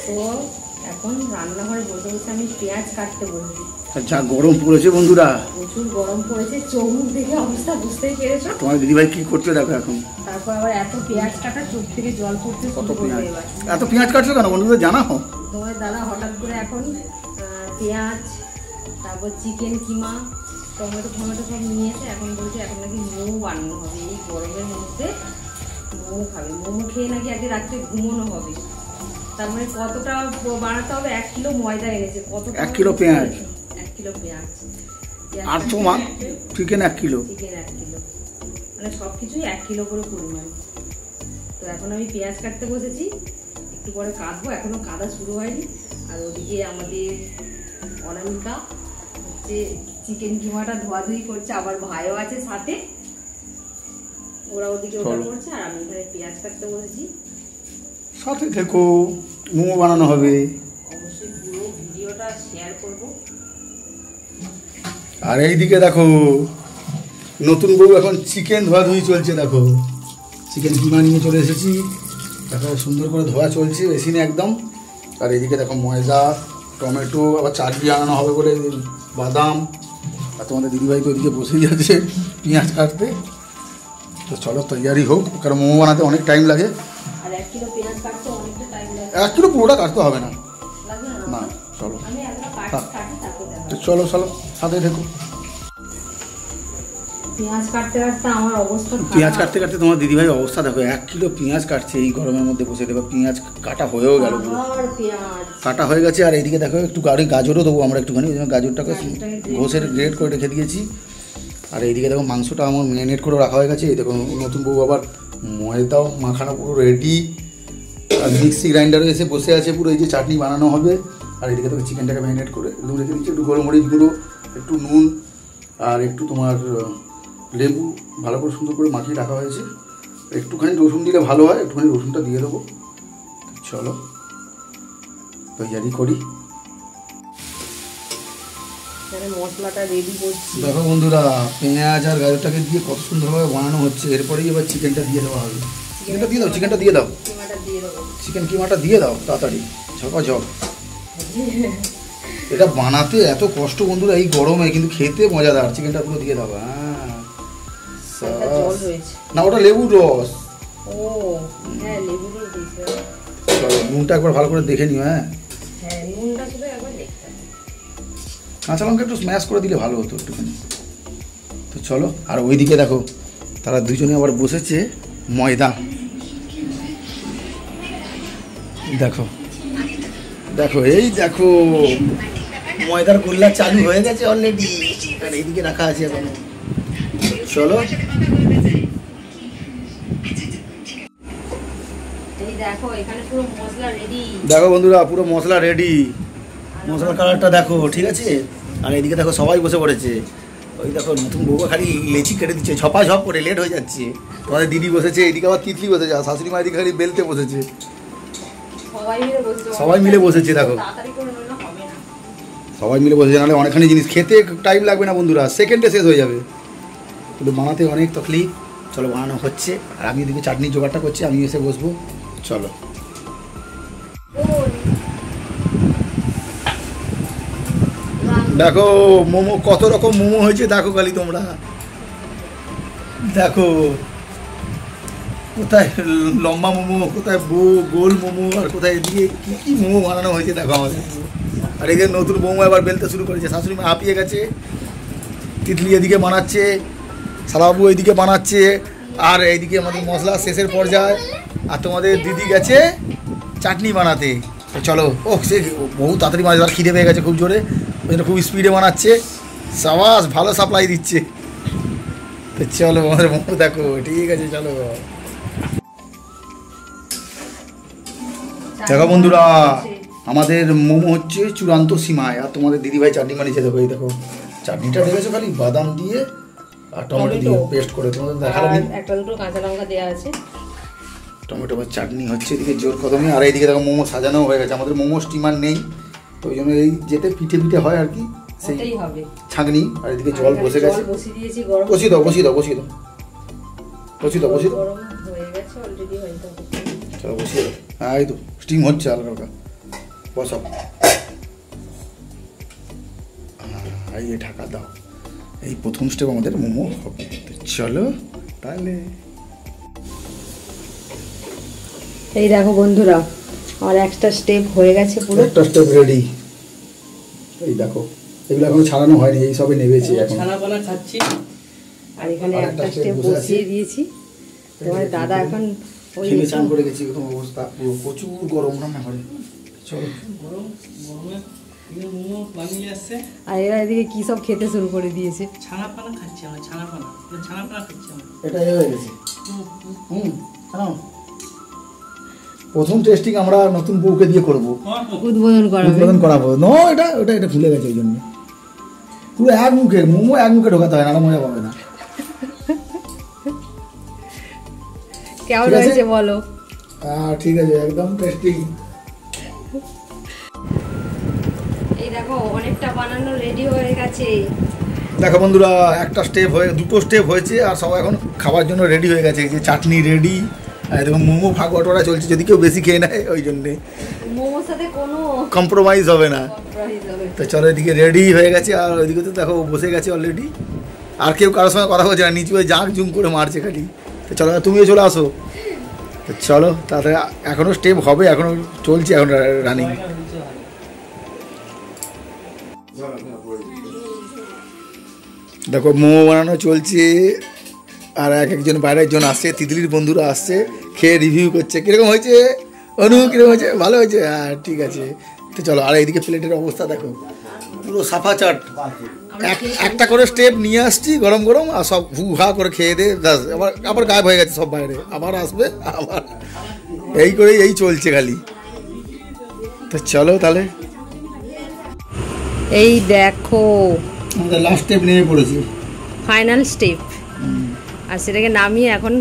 তো এখন রান্নাঘরে বসে বসে আমি পেঁয়াজ কাটতে বসছি। আচ্ছা, গরম পড়েছে বন্ধুরা, প্রচুর গরম পড়েছে, চোখ মুখ দেখে অবস্থা বুঝতেই পেরেছো। তোমার দিদিভাই কি করছে দেখো এখন। তারপর আবার এত পেঁয়াজ কাটা, চোখ থেকে জল পড়তে শুরু করবে। এবার এত পেঁয়াজ কাটছো কেন বন্ধুদের জানাও? তোমার দাদা হঠাৎ করে এখন পেঁয়াজ, তারপর চিকেন কিমা, টমেটো সব নিয়েছে। এখন বলছে এখন নাকি মোমো বানানো হবে এই গরমের মধ্যে। মোমো খাবে, মোমো খেয়ে নাকি আজকে রাত্রে ঘুমোনো হবে। তার মানে কতটা বানাতে হবে? 1 কিলো ময়দা এনেছে। কত? 1 কিলো পেঁয়াজ, 1 কিলো পেঁয়াজ আর তোমার চিকেন 1 কিলো, চিকেন 1 কিলো, মানে সব কিছুই 1 কিলো করে পরিমাণ। তো এখন আমি পেঁয়াজ কাটতে বসেছি, একটু পরে কাটবো, এখনো কাটা শুরু হয়নি। আর ওদিকে আমাদের অনামিকা হচ্ছে চিকেন কিমাটা ধোয়াধুয়ি করছে, আবার ভাইও আছে সাথে, ওরা ওদিকে ওটা করছে, আর আমি এখানে পেঁয়াজ কাটতে বসেছি। সাথে থেকো, মোমো বানানো হবে। অবশ্যই পুরো ভিডিওটা শেয়ার করব। আর এইদিকে দেখো নতুন বউ এখন চিকেন ধোয়াধুয়ি চলছে। দেখো চিকেন কিমা নিয়ে চলে এসেছি, দেখো সুন্দর করে ধোয়া চলছে বেসিনে একদম। আর এইদিকে দেখো ময়দা, টমেটো, আবার চাটনি আনানো হবে বলে বাদাম। আর তোমাদের দিদিভাই তো ওইদিকে বসেই আছে পেঁয়াজ কাটতে। তো চলো তৈয়ারি হোক, কারণ মোমো বানাতে অনেক টাইম লাগে। আর 1 কিলো পেঁয়াজ কাটতে অনেকটা টাইম লাগে। 1 কিলো পুরোটা কাটতে হবে না, লাগবে না চলো। আমি এতটা কাটি তারপর দেখাবো। তো চলো চলো সাথে দেখো। পেঁয়াজ কাটতে কাটতে আমার অবস্থা, পেঁয়াজ কাটতে কাটতে তোমার দিদিভাই অবস্থা দেখো। 1 কিলো পেঁয়াজ কাটছে এই গরমের মধ্যে বসে। দেখো পেঁয়াজ কাটা হয়েও গেল, কাটা হয়ে গেছে। আর এইদিকে দেখো একটু গাজরও দেবো আমরা একটুখানি, ওই জন্য গাজরটাকে ঘষে গ্রেড করে রেখে দিয়েছি। আর এইদিকে দেখো মাংসটা আমার ম্যারিনেট করে রাখা হয়ে গেছে। এই দেখো নতুন বউ আবার ময়দাও মাখানো পুরো রেডি। আর মিক্সি গ্রাইন্ডারে এসে বসে আছে পুরো, এই যে চাটনি বানানো হবে। আর এদিকে দেখো চিকেনটাকে ম্যারিনেট করে একদম রেখে দিচ্ছি। একটু গোলমরিচ গুঁড়ো, একটু নুন, আর একটু তোমার লেবু ভালো করে সুন্দর করে মাখিয়ে রাখা হয়েছে। একটুখানি রসুন দিলে ভালো হয়, একটুখানি রসুনটা দিয়ে দেবো। চলো তৈরি করি। মশলাটা রেডি করছি। দেখো বন্ধুরা পেঁয়াজ আর গাজরটাকে দিয়ে কত সুন্দরভাবে বানানো হচ্ছে। এরপরেই এবার চিকেনটা দিয়ে দেওয়া হবে। চিকেনটা দিয়ে দাও, চিকেনটা দিয়ে দাও, চিকেন কিমাটা দিয়ে দাও তাড়াতাড়ি, ঝপাঝপ। এটা বানাতে এত কষ্ট বন্ধুরা এই গরমে, কিন্তু খেতে মজাদার। চিকেনটা পুরো দিয়ে দাও। না ওটা লেবুর রস। ও হ্যাঁ, লেবুর রস দিয়েছে। চলো নুনটা একবার ভালো করে দেখে নিও। হ্যাঁ নুনটা শুধু একবার দেখতে হবে। কাঁচা লঙ্কা একটু স্ম্যাশ করে দিলে ভালো হতো একটুখানি। তো চলো। আর ওইদিকে দেখো তারা দুজনে আবার বসেছে ময়দা। দেখো দেখো এই দেখো ময়দার গোল্লা চালু হয়ে গেছে অলরেডি। আর এইদিকে রাখা আছে এখন। চলো দেখো বন্ধুরা পুরো মশলা রেডি। মশলার কালারটা দেখো, ঠিক আছে। আর এইদিকে দেখো সবাই বসে পড়েছে। ওই দেখো নতুন বউকা খালি লেচি কেটে দিচ্ছে, ঝপাঝপ করে, লেট হয়ে যাচ্ছে। তোমাদের দিদি বসেছে, এইদিকে আবার তিতলি বসেছে, আর শাশুড়ি মা এদিকে খালি বেলতে বসেছে। সবাই মিলে বসেছে দেখো, সবাই মিলে বসেছে। নাহলে অনেকখানি জিনিস খেতে টাইম লাগবে না বন্ধুরা, সেকেন্ডে শেষ হয়ে যাবে। কিন্তু বানাতে অনেক তকলিফ। চলো বানানো হচ্ছে, আর আমি এদিকে চাটনি জোগাড়টা করছি, আমি এসে বসবো। চলো দেখো মোমো, কত রকম মোমো হয়েছে দেখো খালি তোমরা। দেখো কোথায় লম্বা মোমো, কোথায় গোল মোমো, আর কোথায় এদিকে কী কী মোমো বানানো হয়েছে দেখো আমাদের। আর এই যে নতুন মোমো এবার বেলতে শুরু করেছে। শাশুড়ি মা হাঁপিয়ে গেছে, তিতলি এদিকে বানাচ্ছে, সালাবু এইদিকে বানাচ্ছে, আর এইদিকে আমাদের মশলা শেষের পর্যায়ে। আর তোমাদের দিদি গেছে চাটনি বানাতে। তো চলো, ও সে বহু তাড়াতাড়ি মাছ, এবার খিদে পেয়ে গেছে খুব জোরে, ওই জন্য খুব স্পিডে বানাচ্ছে। সাবাস, ভালো সাপ্লাই দিচ্ছে। তো চলো আমাদের মোমো দেখো, ঠিক আছে চলো। দেখো বন্ধুরা আমাদের মোমো হচ্ছে চূড়ান্ত সীমায়। আর তোমাদের দিদিভাই চাটনি বানিয়েছে। দেখো এই দেখো চাটনিটা দেখেছো, খালি বাদাম দিয়ে আর টমেটো দিয়ে পেস্ট করে। তোমাদের দেখালাম, একটা দুটো কাঁচা লঙ্কা দেওয়া আছে। টমেটো চাটনি হচ্ছে এদিকে জোর কদমে। আর এইদিকে দেখো মোমো সাজানো হয়ে গেছে। আমাদের মোমো স্টিমার নেই, তো ওই জন্য এই যেতে পিঠে পিঠে হয় আর কি, সেই ছাঁকনি। আর এদিকে জল বসে গেছে, বসিয়ে দাও বসিয়ে দাও বসিয়ে দাও বসিয়ে দাও বসিয়ে দাও। চলো বসিয়ে দাও। হ্যাঁ এই তো স্টিম হচ্ছে আলাদা। বসো, এই যে ঢাকা দাও। এই প্রথম স্টেপ আমাদের মোমো হবে। চলো তাহলে। এই দেখো বন্ধুরা, আমার একটা স্টেপ হয়ে গেছে, পুরো একটা স্টেপ রেডি। এই দেখো, এগুলো এখনো ছাড়ানো হয়নি, এই সবে নেবেছি এখন। ছানাপানা খাচ্ছি। আর এখানে একটা স্টেপ বসিয়ে দিয়েছি। তোমার দাদা এখন ওই খেয়ে চান করে গেছি, প্রথম অবস্থা পুরো প্রচুর গরম রান্না করে। চলো, গরমে মোমো বানিয়ে আসছে। আর এরা এদিকে কি সব খেতে শুরু করে দিয়েছে। ছানাপানা খাচ্ছি আমরা, ছানাপানা খাচ্ছি আমরা। এটা হয়ে গেছে। জানো, প্রথম টেস্টিং আমরা নতুন বউকে দিয়ে করবো, উদ্বোধন করাবো। এটা এটা ভুলে গেছে, ওই জন্য পুরো এক মুখে মোমো এক মুখে ঢোকাতে হয়, না মজা পাবে না। কেমন হয়েছে বলো? ঠিক আছে, একদম টেস্টিং। এই দেখো অনেকটা বানানো রেডি হয়ে গেছে। দেখো বন্ধুরা, একটা স্টেপ হয়ে, দুটো স্টেপ হয়েছে, আর সবাই এখন খাবার জন্য রেডি হয়ে গেছে। যে চাটনি রেডি, আর দেখো মোমো ভাগ বটোয়ারা চলছে, যদি কেউ বেশি খেয়ে নেয় ওই জন্যে মোমোর সাথে কোনো কম্প্রোমাইজ হবে না। তো চলো, এদিকে রেডি হয়ে গেছে, আর ওইদিকে তো দেখো বসে গেছে অলরেডি। আর কেউ কারোর সঙ্গে কথা বলছে না, নিচু হয়ে জাঁক জুম করে মারছে খালি। তো চলো, তুমিও চলে আসো। তো চলো তাড়াতাড়ি, এখনও স্টেপ হবে, এখনও চলছে, এখন রানিং। দেখো মোমো বানানো চলছে, আর একজন বাইরের জন আসছে, তিতলির বন্ধুরা আসছে, খেয়ে রিভিউ করছে কীরকম হয়েছে। অনু কীরকম হয়েছে? ভালো হয়েছে, হ্যাঁ ঠিক আছে। তো চলো, আর এইদিকে প্লেটের অবস্থা দেখো, পুরো সাফা চাট। একটা করে স্টেপ নিয়ে আসছি গরম গরম, আর সব হা করে খেয়ে দিয়ে আবার গায়েব হয়ে গেছে সব বাইরে, আবার আসবে, আবার এই করেই এই চলছে খালি। তো চলো তাহলে, এই দেখো আমাদের লাস্ট স্টেপ নেমে পড়েছি, ফাইনাল স্টেপ। আর সেটাকে নামিয়ে এখন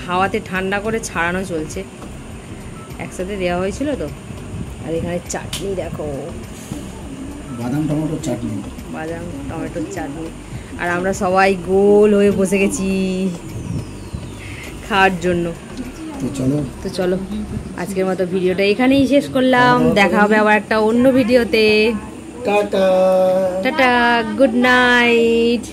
হাওয়াতে ঠান্ডা করে ছাড়ানো চলছে। একসাথে দেওয়া হয়েছিল তো। আর এখানে চাটনি দেখো, বাদাম টমেটোর চাটনি, বাদাম টমেটোর চাটনি। আর আমরা সবাই গোল হয়ে বসে গেছি খাওয়ার জন্য। তো চলো আজকের মতো ভিডিওটা এখানেই শেষ করলাম। দেখা হবে আবার একটা অন্য ভিডিওতে। Tata, tata, good night.